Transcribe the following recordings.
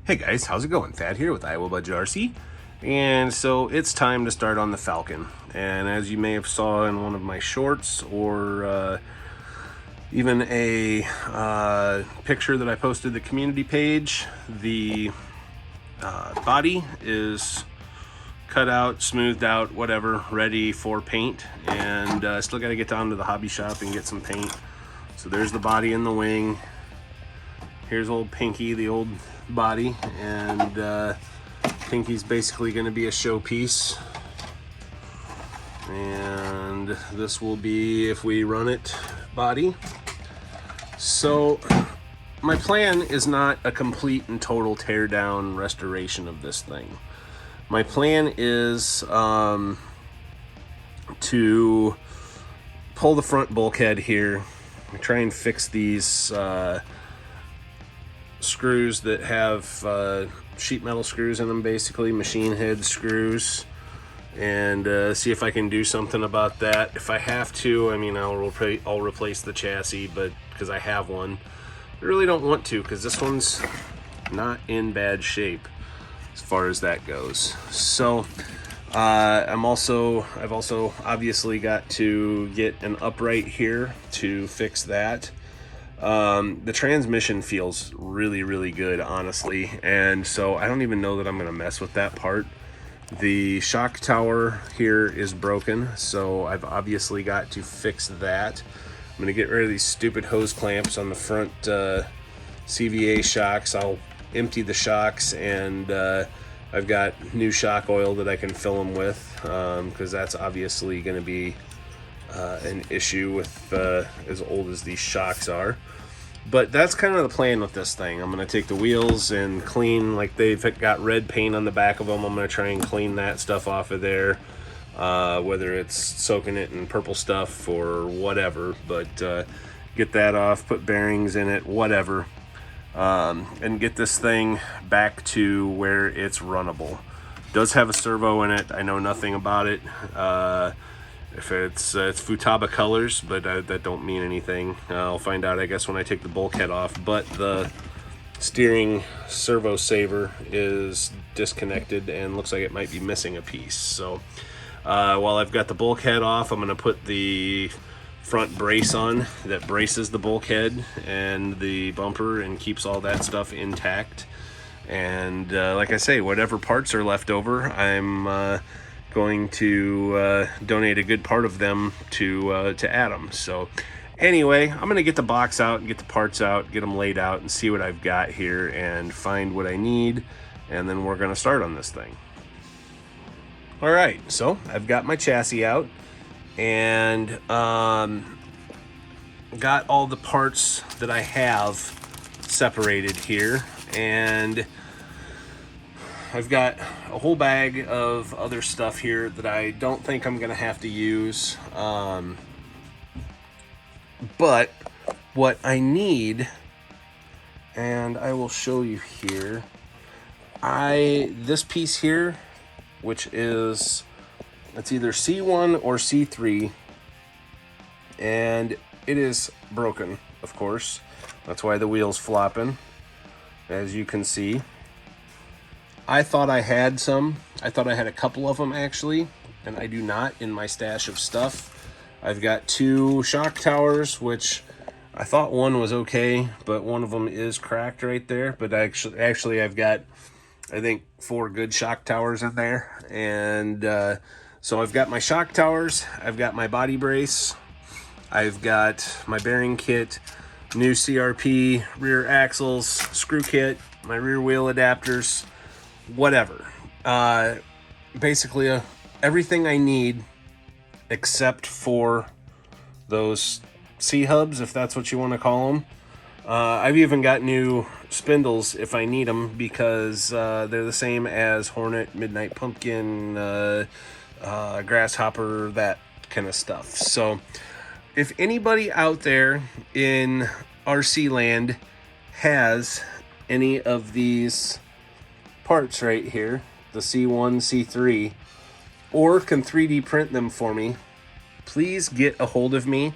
Hey guys, how's it going? Thad here with Iowa Budget RC. And so it's time to start on the Falcon. And as you may have saw in one of my shorts or even a picture that I posted the community page, the body is cut out, smoothed out, whatever, ready for paint. And still got to get down to the hobby shop and get some paint. So there's the body and the wing. Here's old Pinky, the old body, and Pinky's basically going to be a showpiece. And this will be, if we run it, body. So my plan is not a complete and total tear down restoration of this thing. My plan is to pull the front bulkhead here, try and fix these screws that have sheet metal screws in them, basically machine head screws, and see if I can do something about that. If I have to, I mean, I'll replace the chassis, but because I have one, I really don't want to, because this one's not in bad shape as far as that goes. So I've also obviously got to get an upright here to fix that. The transmission feels really good, honestly, and so I don't even know that I'm going to mess with that part. The shock tower here is broken, so I've obviously got to fix that. I'm going to get rid of these stupid hose clamps on the front CVA shocks. I'll empty the shocks, and I've got new shock oil that I can fill them with, because that's obviously going to be an issue with as old as these shocks are. But that's kind of the plan with this thing. I'm going to take the wheels and clean, like they've got red paint on the back of them. I'm going to try and clean that stuff off of there, whether it's soaking it in purple stuff or whatever. But get that off, put bearings in it, whatever, and get this thing back to where it's runnable. It does have a servo in it. I know nothing about it. If it's Futaba colors, but that don't mean anything. I'll find out, I guess, when I take the bulkhead off. But the steering servo saver is disconnected and looks like it might be missing a piece. So while I've got the bulkhead off, I'm going to put the front brace on that braces the bulkhead and the bumper and keeps all that stuff intact. And like I say, whatever parts are left over, I'm going to donate a good part of them to Adam. So anyway, I'm gonna get the box out and get the parts out, get them laid out, and see what I've got here and find what I need, and then we're gonna start on this thing. All right, so I've got my chassis out and got all the parts that I have separated here, and I've got a whole bag of other stuff here that I don't think I'm going to have to use. But what I need, and I will show you here, this piece here, which is, it's either C1 or C3, and it is broken, of course. That's why the wheel's flopping, as you can see. I thought I had some. I thought I had a couple of them, actually, and I do not in my stash of stuff. I've got two shock towers, which I thought one was okay, but one of them is cracked right there. But actually I've got, I think, 4 good shock towers in there. And so I've got my shock towers, I've got my body brace, I've got my bearing kit, new CRP, rear axles, screw kit, my rear wheel adapters, whatever. Basically everything I need except for those C-hubs, if that's what you want to call them. I've even got new spindles if I need them, because they're the same as Hornet, Midnight Pumpkin, Grasshopper, that kind of stuff. So if anybody out there in RC land has any of these parts right here, the C1, C3, or can 3D print them for me, please get a hold of me.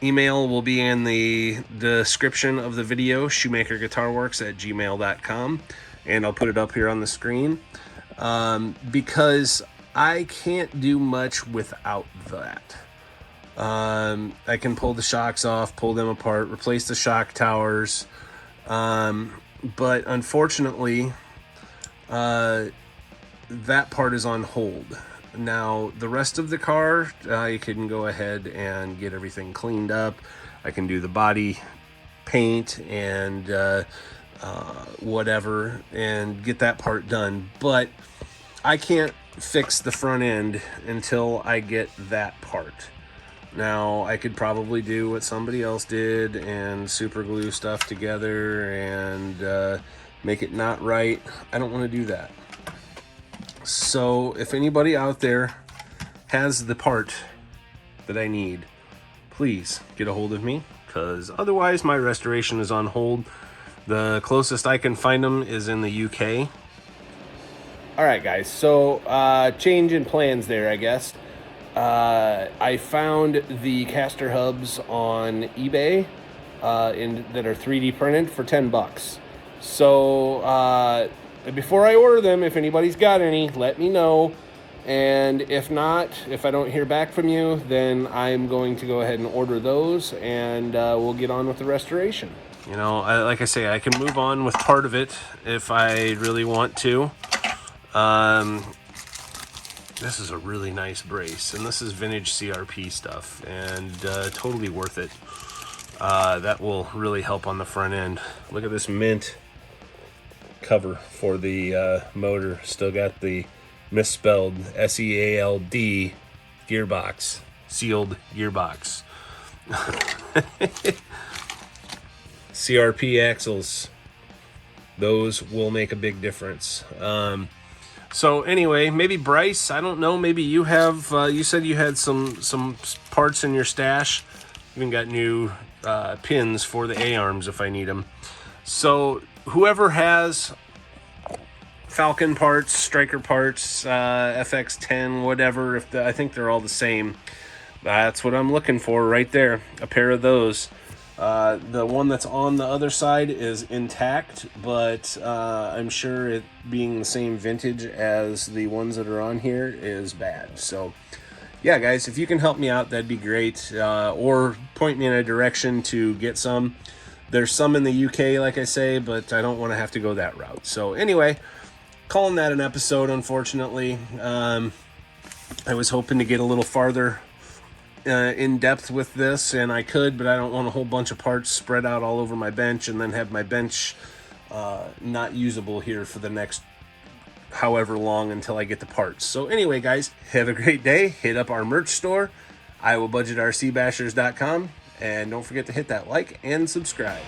Email will be in the description of the video, Shumakerguitarworks@gmail.com. and I'll put it up here on the screen, because I can't do much without that. I can pull the shocks off, pull them apart, replace the shock towers, but unfortunately, that part is on hold. Now, the rest of the car, I can go ahead and get everything cleaned up. I can do the body paint and whatever, and get that part done. But I can't fix the front end until I get that part. Now, I could probably do what somebody else did and super glue stuff together and make it not right. I don't want to do that. So if anybody out there has the part that I need, please get a hold of me, because otherwise my restoration is on hold. The closest I can find them is in the UK. All right, guys, so change in plans there, I guess. I found the caster hubs on eBay that are 3D printed for 10 bucks. So before I order them, if anybody's got any, let me know. And if not, if I don't hear back from you, then I'm going to go ahead and order those, and we'll get on with the restoration. You know, like I say, I can move on with part of it if I really want to. This is a really nice brace, and this is vintage CRP stuff, and totally worth it. That will really help on the front end. Look at this mint cover for the motor. Still got the misspelled SEALD gearbox, sealed gearbox. CRP axles, those will make a big difference. So anyway, maybe Bryce, I don't know, maybe you have, you said you had some parts in your stash. Even got new pins for the A-arms if I need them. So whoever has Falcon parts, Striker parts, FX10, whatever, I think they're all the same. That's what I'm looking for right there, a pair of those. The one that's on the other side is intact, but I'm sure it being the same vintage as the ones that are on here is bad. So yeah, guys, if you can help me out, that'd be great. Or point me in a direction to get some. There's some in the UK, like I say, but I don't want to have to go that route. So anyway, calling that an episode, unfortunately. I was hoping to get a little farther in depth with this, and I could, but I don't want a whole bunch of parts spread out all over my bench and then have my bench not usable here for the next however long until I get the parts. So anyway, guys, have a great day. Hit up our merch store, iowabudgetrcbashers.com, and don't forget to hit that like and subscribe.